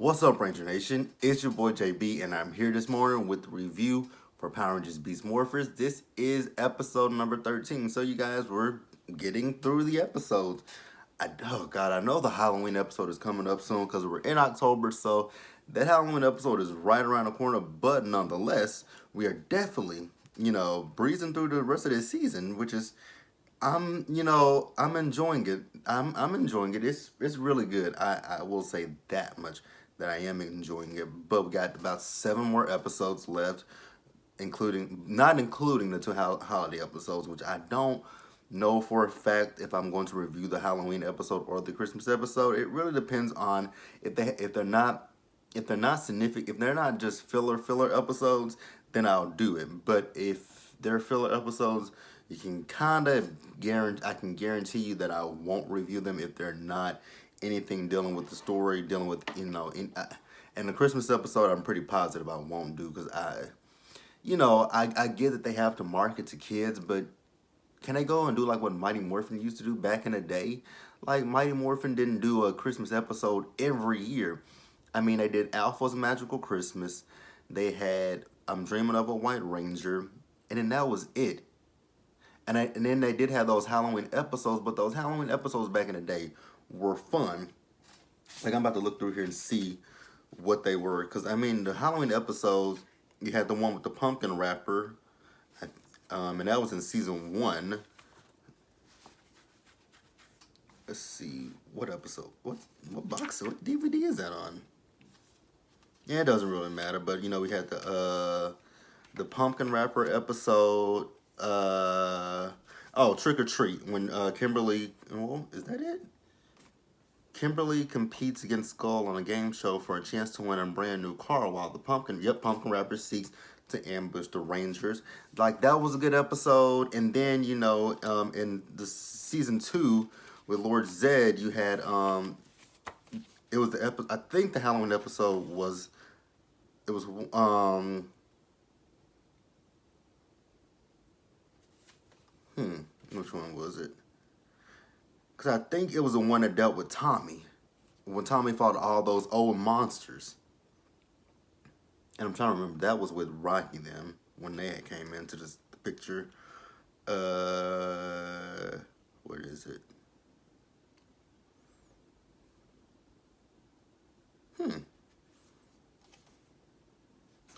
What's up, Ranger Nation? It's your boy JB, and I'm here this morning with the review for Power Rangers Beast Morphers. This is episode number 13. So, you guys, we're getting through the episodes. Oh, God, I know the Halloween episode is coming up soon because we're in October, so that Halloween episode is right around the corner. But nonetheless, we are definitely, breezing through the rest of this season, which is I'm enjoying it. I'm enjoying it. It's really good. I will say that much that I am enjoying it. But we got about 7 more episodes left, not including the two holiday episodes, which I don't know for a fact if I'm going to review the Halloween episode or the Christmas episode. It really depends on if they're not significant, if they're not just filler episodes, then I'll do it. But if they're filler episodes, you can kind of I can guarantee you that I won't review them if they're not anything dealing with the story, dealing with and the Christmas episode. I'm pretty positive I won't do because I get that they have to market to kids, but can they go and do like what Mighty Morphin used to do back in the day? Like Mighty Morphin didn't do a Christmas episode every year. I mean, they did Alpha's Magical Christmas. They had I'm Dreaming of a White Ranger, and then that was it. And then they did have those Halloween episodes, but those Halloween episodes back in the day were fun. Like, I'm about to look through here and see what they were. Because, I mean, the Halloween episodes, you had the one with the pumpkin wrapper. And that was in season 1. Let's see. What episode? What box? What DVD is that on? Yeah, it doesn't really matter. But, we had the pumpkin wrapper episode. Trick or Treat, when Kimberly, is that it? Kimberly competes against Skull on a game show for a chance to win a brand new car while the pumpkin wrapper seeks to ambush the Rangers. Like, that was a good episode. And then, in the season 2 with Lord Zed, you had, it was the episode, I think the Halloween episode was, which one was it? Because I think it was the one that dealt with Tommy. When Tommy fought all those old monsters. And I'm trying to remember, that was with Rocky then, when they came into this picture. What is it?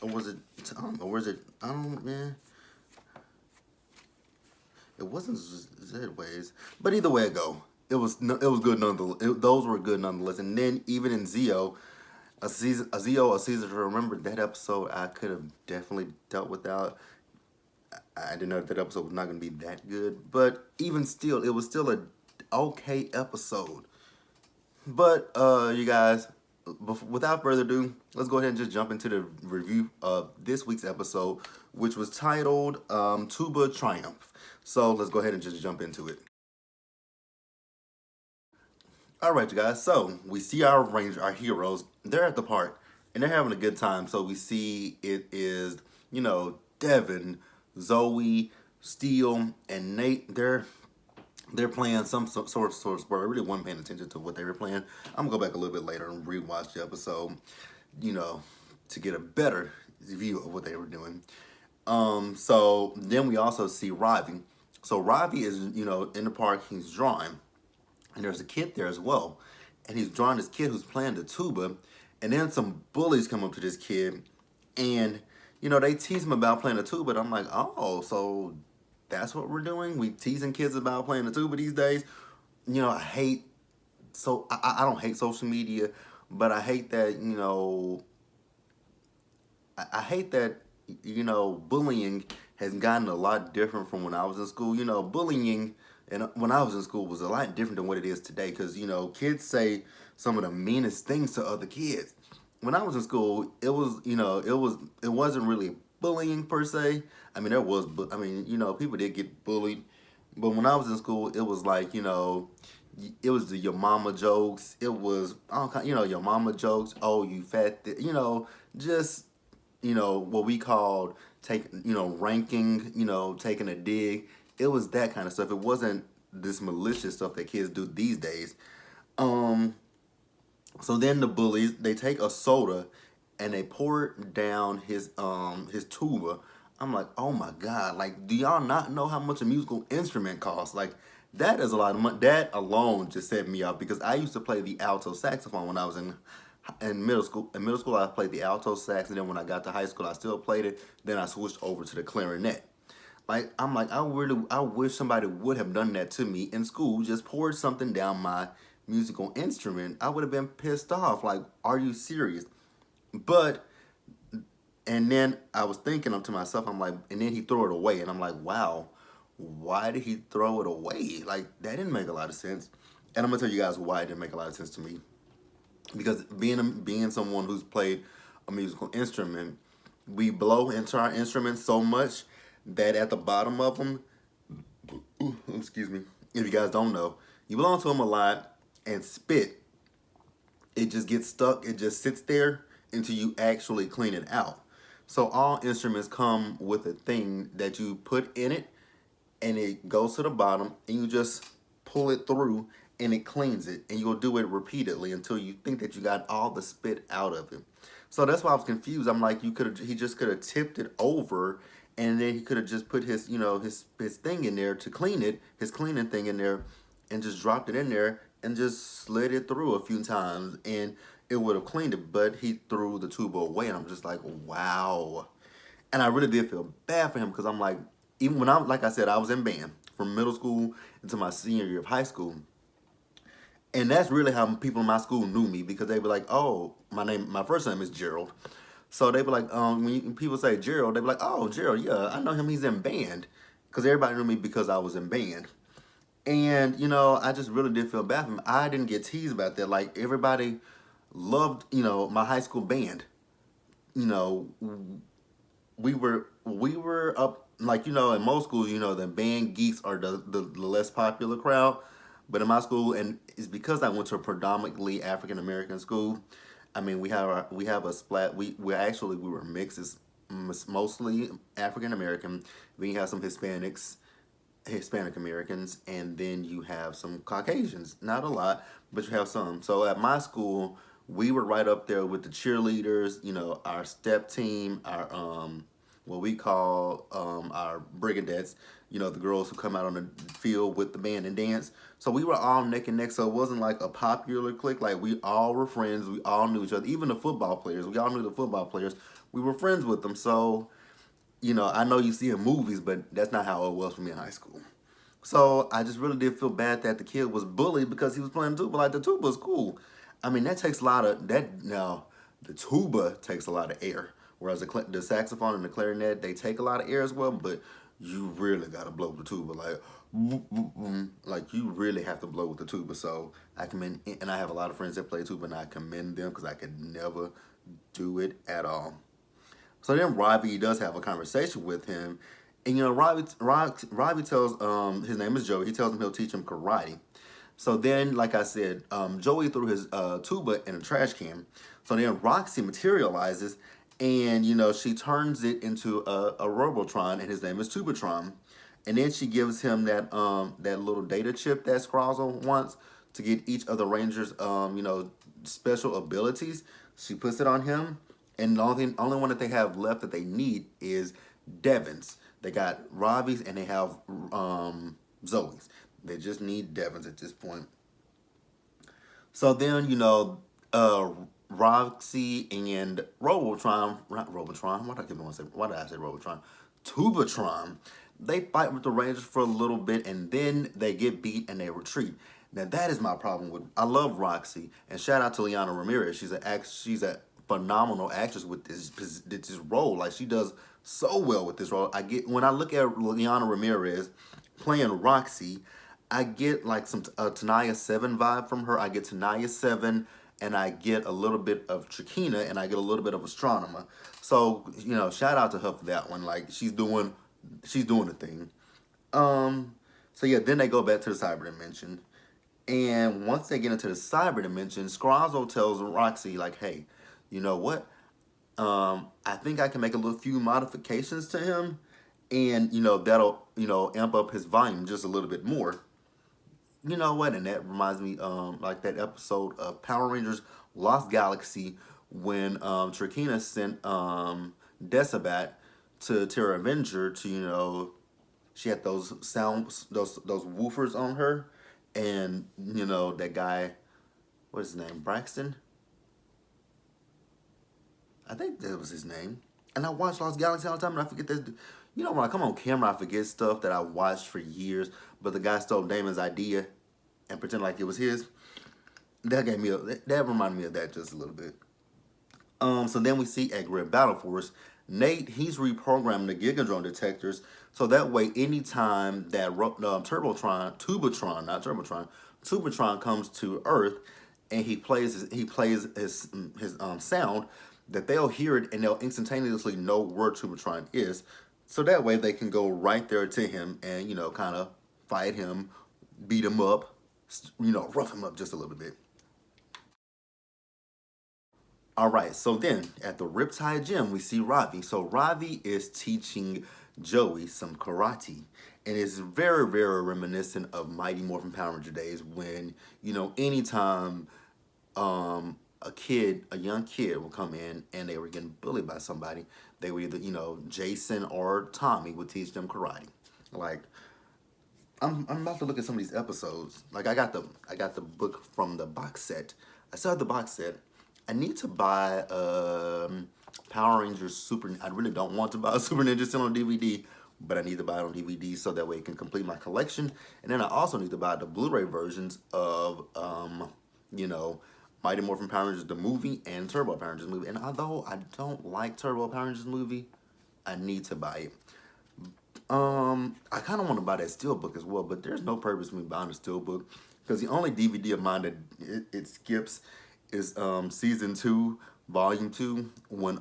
Or was it Tom? Or was it, man. It wasn't Zedways, but either way it go, it was good nonetheless. Those were good nonetheless. And then even in Zeo, a season to remember, that episode I could have definitely dealt without. I didn't know that episode was not going to be that good, but even still, it was still a okay episode. But you guys, without further ado, let's go ahead and just jump into the review of this week's episode, which was titled Tuba Triumph. So let's go ahead and just jump into it. Alright, you guys, so we see our heroes, they're at the park, and they're having a good time. So we see it is, Devin, Zoe, Steele, and Nate. They're playing some sort of sport. I really wasn't paying attention to what they were playing. I'm going to go back a little bit later and rewatch the episode, to get a better view of what they were doing. So then we also see Ravi. So Ravi is, in the park, he's drawing. And there's a kid there as well. And he's drawing this kid who's playing the tuba. And then some bullies come up to this kid. And, they tease him about playing the tuba. And I'm like, oh, so that's what we're doing? We teasing kids about playing the tuba these days? I don't hate social media. But I hate that, I hate that, bullying has gotten a lot different from when I was in school. Bullying and when I was in school was a lot different than what it is today. Because, kids say some of the meanest things to other kids. When I was in school, it wasn't really bullying per se. I mean, people did get bullied. But when I was in school, it was like, it was your mama jokes. It was, your mama jokes. Oh, you fat, just, what we called ranking, taking a dig. It was that kind of stuff. It wasn't this malicious stuff that kids do these days. So then the bullies, they take a soda and they pour it down his tuba. I'm like, oh my god! Like, do y'all not know how much a musical instrument costs? Like, that is a lot of money. That alone just set me off because I used to play the alto saxophone when I was in middle school. In middle school, I played the alto sax, and then when I got to high school, I still played it. Then I switched over to the clarinet. Like, I'm like, I wish somebody would have done that to me in school. Just poured something down my musical instrument. I would have been pissed off. Like, are you serious? But and then I was thinking to myself, I'm like, and then he threw it away, and I'm like, wow, why did he throw it away? Like, that didn't make a lot of sense. And I'm gonna tell you guys why it didn't make a lot of sense to me. Because being someone who's played a musical instrument, we blow into our instruments so much that at the bottom of them, excuse me, if you guys don't know, you blow into them a lot and spit. It just gets stuck. It just sits there until you actually clean it out. So all instruments come with a thing that you put in it, and it goes to the bottom, and you just pull it through, and it cleans it, and you'll do it repeatedly until you think that you got all the spit out of it. So that's why I was confused. I'm like, he just could have tipped it over, and then he could have just put his, his thing in there to clean it, his cleaning thing in there, and just dropped it in there and just slid it through a few times, and it would have cleaned it. But he threw the tuba away, and I'm just like, wow. And I really did feel bad for him because I'm like, even when like I said, I was in band from middle school into my senior year of high school. And that's really how people in my school knew me because they were like, oh, my first name is Gerald. So they were like, when people say Gerald, they were like, oh, Gerald, yeah, I know him. He's in band. Because everybody knew me because I was in band. And, I just really did feel bad for him. I didn't get teased about that. Like, everybody loved, my high school band. You know, we were up, like, in most schools, the band geeks are the less popular crowd. But in my school, and it's because I went to a predominantly African American school. I mean, we have a splat. We were mixed. It's mostly African American. We have some Hispanic Americans, and then you have some Caucasians. Not a lot, but you have some. So at my school, we were right up there with the cheerleaders. Our step team, our what we call our brigadettes. The girls who come out on the field with the band and dance. So we were all neck and neck. So it wasn't like a popular clique. Like, we all were friends. We all knew each other. Even the football players. We all knew the football players. We were friends with them. So I know you see in movies, but that's not how it was for me in high school. So I just really did feel bad that the kid was bullied because he was playing tuba. Like, the tuba is cool. I mean, that takes a lot of that. Now, the tuba takes a lot of air, whereas the saxophone and the clarinet, they take a lot of air as well. But you really gotta blow the tuba, like, like, you really have to blow with the tuba. So I commend, and I have a lot of friends that play tuba, and I commend them because I could never do it at all. So then Ravi does have a conversation with him. And Ravi tells his name is Joey. He tells him he'll teach him karate. So then, like I said, Joey threw his tuba in a trash can. So then Roxy materializes, and she turns it into a Robotron, and his name is Tubatron. And then she gives him that little data chip that Scrozzle wants to get each of the Rangers special abilities. She puts it on him, and the only one that they have left that they need is Devin's. They got Ravi's and they have Zoe's. They just need Devin's at this point. So then, Roxy and Robotron, not Robotron, why did I say Robotron? Tubatron. They fight with the Rangers for a little bit, and then they get beat and they retreat. Now that is my problem with. I love Roxy, and shout out to Liana Ramirez. She's a phenomenal actress with this role. Like, she does so well with this role. When I look at Liana Ramirez playing Roxy, I get like some Tanaya 7 vibe from her. I get Tanaya 7, and I get a little bit of Trakina, and I get a little bit of Astronomer. So, shout out to her for that one. Like, she's doing the thing. So yeah, then they go back to the cyber dimension. And once they get into the cyber dimension, Scrozo tells Roxy, like, hey, you know what? I think I can make a few modifications to him, and that'll amp up his volume just a little bit more. You know what? And that reminds me, like that episode of Power Rangers Lost Galaxy when Trakina sent Jbsayzwhat to Terra Avenger to, she had those sounds, those woofers on her, and that guy, what is his name, Braxton, I think that was his name. And I watch Lost Galaxy all the time, and I forget this. When I come on camera, I forget stuff that I watched for years. But the guy stole Damon's idea and pretend like it was his. That reminded me of that just a little bit. So then we see at Grid Battle Force, Nate, he's reprogrammed the Gigadrone detectors so that way anytime that Tubatron, not Turbotron, Tubatron comes to Earth and he plays his sound, that they'll hear it and they'll instantaneously know where Tubatron is. So that way they can go right there to him and, kind of fight him, beat him up, rough him up just a little bit. All right, so then at the Riptide Gym, we see Ravi. So Ravi is teaching Joey some karate. And it's very, very reminiscent of Mighty Morphin Power Ranger days when, anytime a young kid will come in and they were getting bullied by somebody, they would either, Jason or Tommy would teach them karate. Like, I'm about to look at some of these episodes. Like I got the book from the box set. I still have the box set. I need to buy Power Rangers Super. I really don't want to buy Super Ninja still on DVD, but I need to buy it on DVD so that way it can complete my collection. And then I also need to buy the Blu-ray versions of Mighty Morphin Power Rangers the movie and Turbo Power Rangers movie. And although I don't like Turbo Power Rangers movie, I need to buy it. I kind of want to buy that Steelbook as well, but there's no purpose in me buying the Steelbook because the only DVD of mine that it skips is season 2, volume 2, when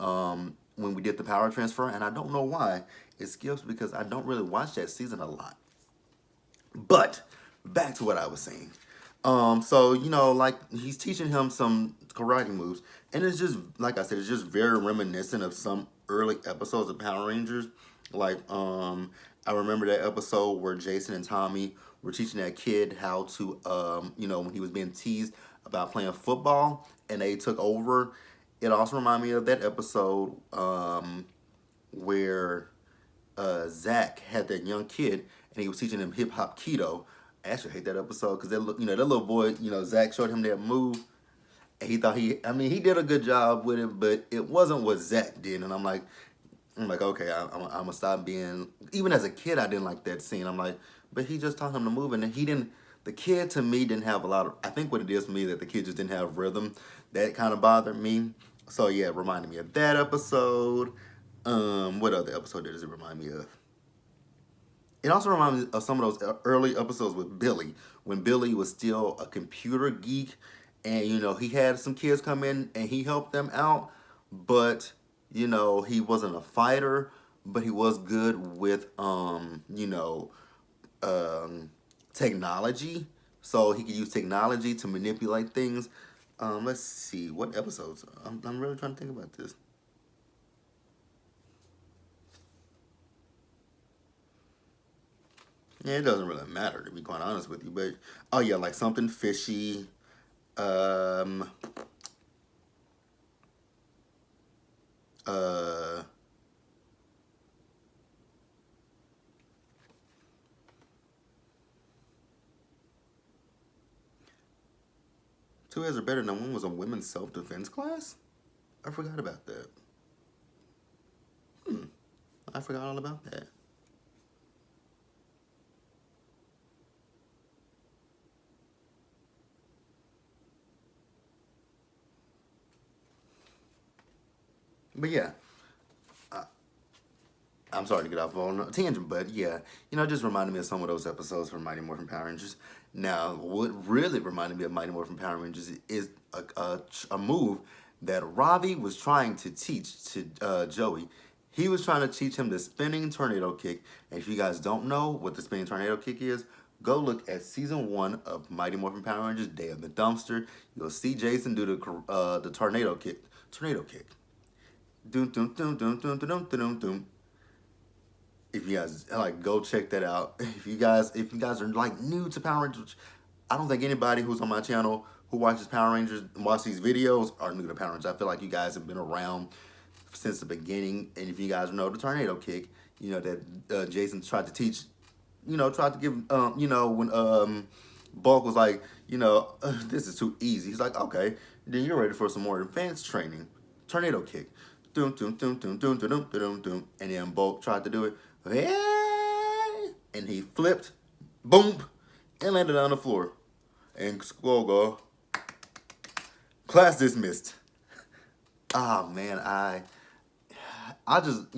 we did the power transfer, and I don't know why it skips because I don't really watch that season a lot. But back to what I was saying. So like he's teaching him some karate moves, and it's just like I said, it's just very reminiscent of some early episodes of Power Rangers. Like I remember that episode where Jason and Tommy were teaching that kid how to when he was being teased about playing football, and they took over. It also reminded me of that episode where Zach had that young kid, and he was teaching him hip hop keto. I actually hate that episode because that little boy, Zach showed him that move, and he thought he did a good job with it, but it wasn't what Zach did, and I'm like, okay, I'm gonna stop being. Even as a kid, I didn't like that scene. I'm like, but he just taught him to move, and he didn't. The kid to me didn't have a lot of. I think what it is for me that the kid just didn't have rhythm. That kind of bothered me. So yeah, it reminded me of that episode. What other episode does it remind me of? It also reminds me of some of those early episodes with Billy, when Billy was still a computer geek, and he had some kids come in and he helped them out, but he wasn't a fighter, but he was good with technology, so he could use technology to manipulate things. Let's see what episodes. I'm really trying to think about this. Yeah, it doesn't really matter to be quite honest with you, but oh yeah, like something fishy. Um, uh, Two heads are better than one was a women's self-defense class. I forgot about that. I forgot all about that. But yeah, I'm sorry to get off on a tangent, but yeah, it just reminded me of some of those episodes from Mighty Morphin Power Rangers. Now, what really reminded me of Mighty Morphin Power Rangers is a move that Ravi was trying to teach to Joey. He was trying to teach him the spinning tornado kick. And if you guys don't know what the spinning tornado kick is, go look at season 1 of Mighty Morphin Power Rangers: Day of the Dumpster. You'll see Jason do the tornado kick. Tornado kick. Doom doom doom doom doom doom doom doom. If you guys like, go check that out. If you guys are like new to Power Rangers, which I don't think anybody who's on my channel who watches Power Rangers and watch these videos are new to Power Rangers. I feel like you guys have been around since the beginning, and if you guys know the tornado kick, that Jason tried to teach, tried to give, when Bulk was like, this is too easy. He's like, okay, then you're ready for some more advanced training. Tornado kick. Doom, doom, doom, doom, doom, doom, doom, doom, doom. And then Bulk tried to do it. And he flipped, boom, and landed on the floor. And Squall go, class dismissed. Oh man, I just,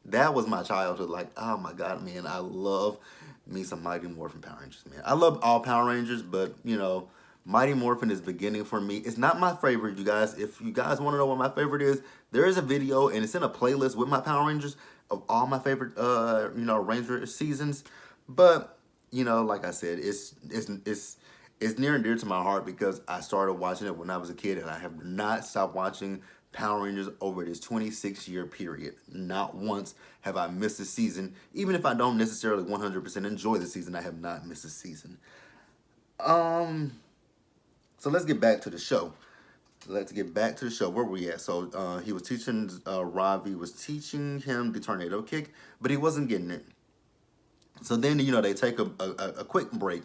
that was my childhood. Like, oh my God, man, I love me some Mighty Morphin Power Rangers, man. I love all Power Rangers, but, Mighty Morphin is beginning for me. It's not my favorite, you guys. If you guys want to know what my favorite is, there is a video, and it's in a playlist with my Power Rangers of all my favorite, Ranger seasons. But, like I said, it's near and dear to my heart because I started watching it when I was a kid, and I have not stopped watching Power Rangers over this 26-year period. Not once have I missed a season. Even if I don't necessarily 100% enjoy the season, I have not missed a season. So let's get back to the show. Where were we at? So he was teaching, Ravi was teaching him the tornado kick, but he wasn't getting it. So then, they take a quick break.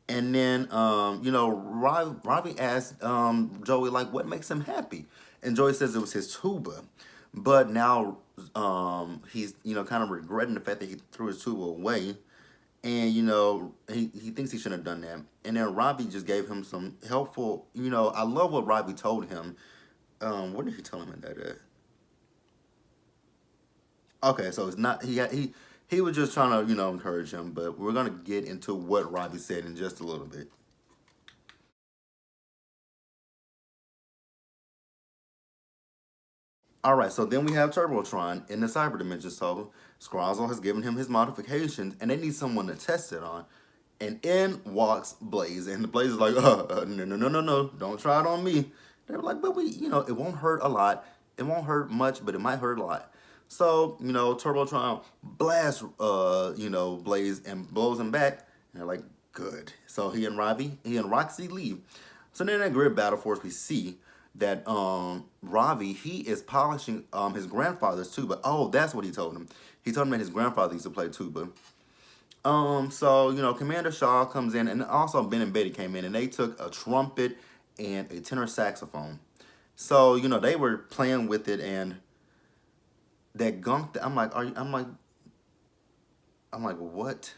And then, Ravi asked Joey, like, what makes him happy? And Joey says it was his tuba. But now he's, kind of regretting the fact that he threw his tuba away. And, he thinks he shouldn't have done that. And then Ravi just gave him some helpful, I love what Ravi told him. What did he tell him in that? Okay, so it's not, he was just trying to, encourage him. But we're going to get into what Ravi said in just a little bit. All right, so then we have Turbotron in the cyber dimension. So Scrozzle has given him his modifications, and they need someone to test it on. And in walks Blaze, and the Blaze is like, no, no, no, no, no, don't try it on me. They were like, but it won't hurt a lot. It won't hurt much, but it might hurt a lot. So, Turbotron blasts, Blaze and blows him back. And they're like, good. So he and Roxy leave. So then in Grid Battle Force, we see that Ravi, he is polishing his grandfather's tuba. Oh, that's what he told him. He told him that his grandfather used to play tuba. So, Commander Shaw comes in, and also Ben and Betty came in, and they took a trumpet and a tenor saxophone. So, they were playing with it, and that gunk, I'm like, what?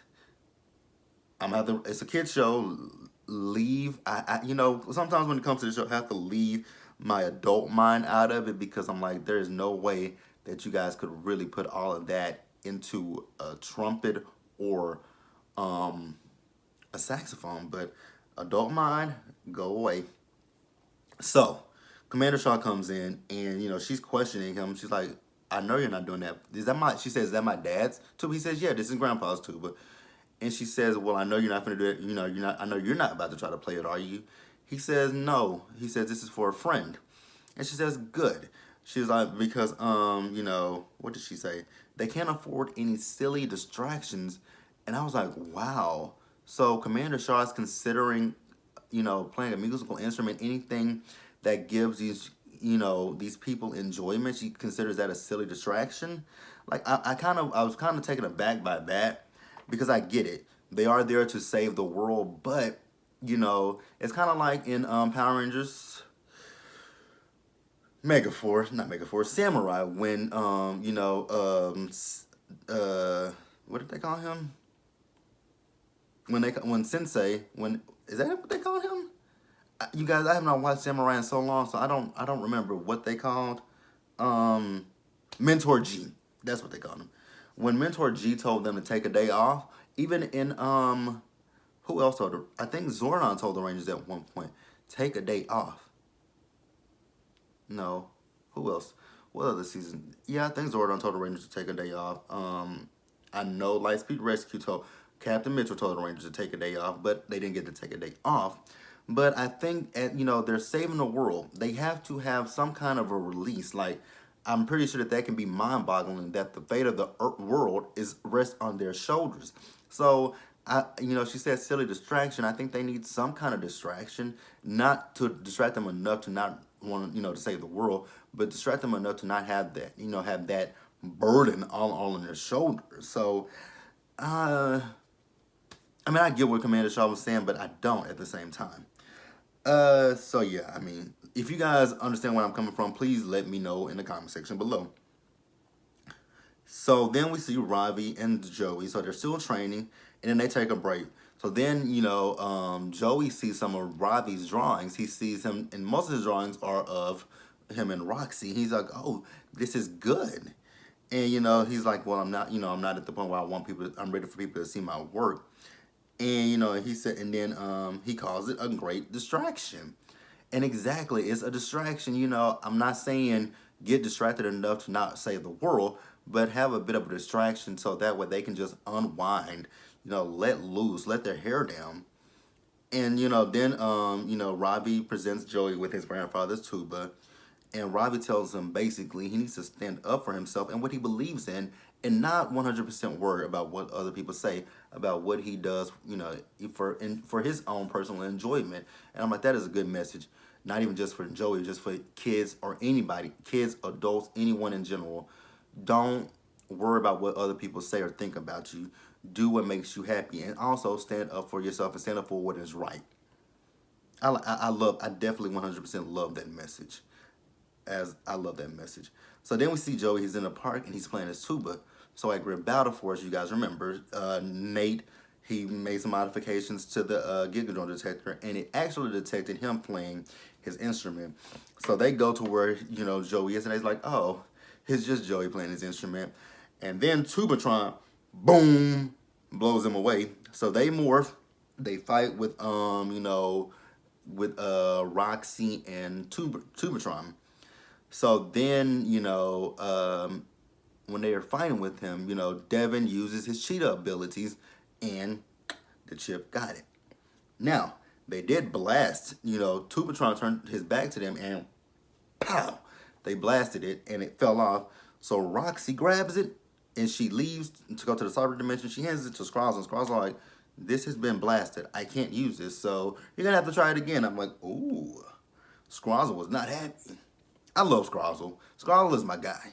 It's a kid's show. Leave. Sometimes when it comes to the show, I have to leave my adult mind out of it because I'm like, there's no way that you guys could really put all of that into a trumpet or a saxophone. But adult mind, go away. So Commander Shaw comes in, and she's questioning him. She's like, I know you're not doing that. She says, is that my dad's tuba? He says, yeah, this is Grandpa's tuba. And she says, well, I know you're not going to do it. I know you're not about to try to play it, are you? He says, no. He says, this is for a friend. And she says, good. She's like, because, what did she say? They can't afford any silly distractions. And I was like, wow. So Commander Shaw is considering, playing a musical instrument, anything that gives these people enjoyment. She considers that a silly distraction. Like, I was kind of taken aback by that because I get it. They are there to save the world, but, it's kind of like in Power Rangers not Samurai, when what did they call him? When Sensei, is that what they called him? You guys, I have not watched Samurai in so long, so I don't remember what they called. Mentor G. That's what they called him. When Mentor G told them to take a day off, even in who else told her? I think Zordon told the Rangers at one point, take a day off. No. Who else? What other season? Yeah, I think Zordon told the Rangers to take a day off. I know Lightspeed Rescue told Captain Mitchell told the Rangers to take a day off, but they didn't get to take a day off. But I think they're saving the world. They have to have some kind of a release. Like, I'm pretty sure that can be mind-boggling that the fate of the world rests on their shoulders. So she said silly distraction. I think they need some kind of distraction, not to distract them enough to not want, to save the world, but distract them enough to not have that, have that burden all on their shoulders. So, uh, I mean, I get what Commander Shaw was saying, but I don't at the same time. So yeah, I mean, if you guys understand where I'm coming from, please let me know in the comment section below. So then we see Ravi and Joey. So they're still training, and then they take a break. So then, Joey sees some of Ravi's drawings. He sees him, and most of his drawings are of him and Roxy. He's like, "Oh, this is good." And he's like, "Well, I'm not at the point where I'm ready for people to see my work." And he said, and then he calls it a great distraction. And exactly, it's a distraction. I'm not saying get distracted enough to not save the world, but have a bit of a distraction so that way they can just unwind, let loose, let their hair down. And then Robbie presents Joey with his grandfather's tuba, and Robbie tells him basically he needs to stand up for himself and what he believes in, and not 100% worry about what other people say about what he does, for his own personal enjoyment. And I'm like, that is a good message, not even just for Joey, just for kids or anybody, kids, adults, anyone in general. Don't worry about what other people say or think about you. Do what makes you happy, and also stand up for yourself and stand up for what is right. I definitely 100% love that message. As I love that message. So then we see Joey. He's in the park and he's playing his tuba. So at Grid Battle Force, you guys remember, Nate, he made some modifications to the Gigadrone detector, and it actually detected him playing his instrument. So they go to where Joey is, and he's like, "Oh, it's just Joey playing his instrument." And then Tubatron, boom, blows him away. So they morph. They fight with Roxy and Tubatron. So then, when they are fighting with him, Devin uses his cheetah abilities, and the chip got it. Now, they did blast, Tubatron turned his back to them, and pow, they blasted it, and it fell off. So Roxy grabs it, and she leaves to go to the cyber dimension. She hands it to Skrull, and Skrull's like, "This has been blasted. I can't use this, so you're gonna have to try it again." I'm like, ooh. Skrull was not happy. I love Skrull. Skrull is my guy.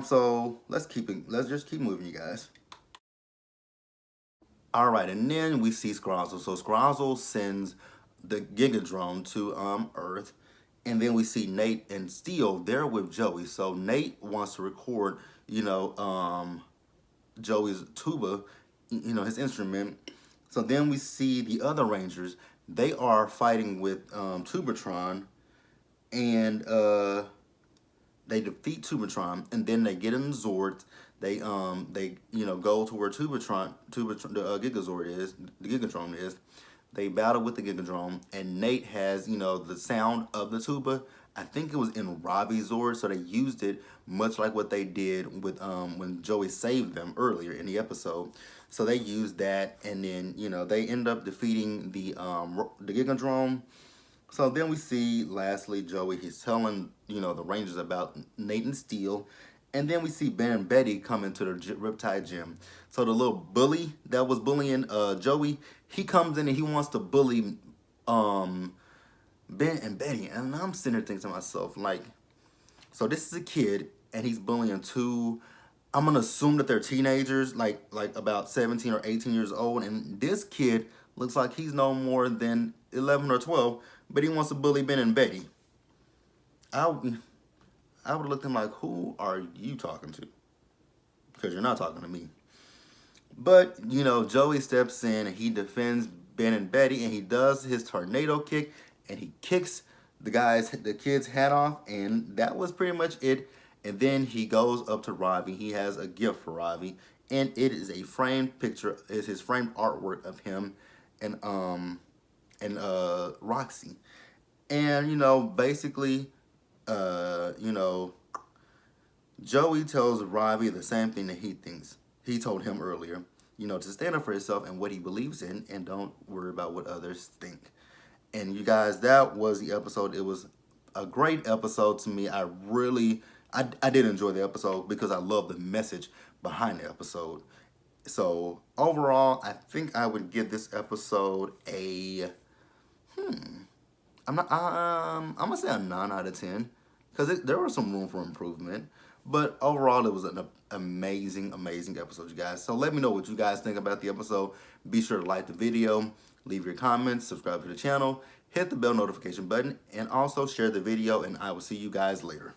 So let's just keep moving, you guys. All right, and then we see Skrull. So Skrull sends the Gigadrone to Earth, and then we see Nate and Steel. They're with Joey. So Nate wants to record, Joey's tuba, his instrument. So then we see the other Rangers. They are fighting with Tubatron, and they defeat Tubatron, and then they get in the Zords. They go to where the Gigazord is, the Gigadrone is. They battle with the Gigadrone, and Nate has the sound of the tuba. I think it was in Robbie's Zord, so they used it much like what they did with when Joey saved them earlier in the episode. So they used that, and then they end up defeating the Gigadrone. So then we see, lastly, Joey. He's telling, the Rangers about Nate and Steel. And then we see Ben and Betty come into the Riptide Gym. So the little bully that was bullying Joey, he comes in and he wants to bully Ben and Betty. And I'm sitting there thinking to myself, like, so this is a kid, and he's bullying two, I'm going to assume that they're teenagers, like about 17 or 18 years old. And this kid looks like he's no more than 11 or 12, but he wants to bully Ben and Betty. I would have looked at him like, who are you talking to? Because you're not talking to me. But, Joey steps in and he defends Ben and Betty, and he does his tornado kick, and he kicks the kid's hat off, and that was pretty much it. And then he goes up to Ravi. He has a gift for Ravi, and it is a framed picture. It's his framed artwork of him and Roxy. And basically, Joey tells Ravi the same thing that he told him earlier. To stand up for himself and what he believes in, and don't worry about what others think. And you guys, that was the episode. It was a great episode to me. I did enjoy the episode because I love the message behind the episode. So overall, I think I would give this episode a I'm gonna say a 9 out of 10 because there was some room for improvement. But overall, it was an amazing episode, you guys. So let me know what you guys think about the episode. Be sure to like the video, leave your comments, subscribe to the channel, hit the bell notification button, and also share the video. And I will see you guys later.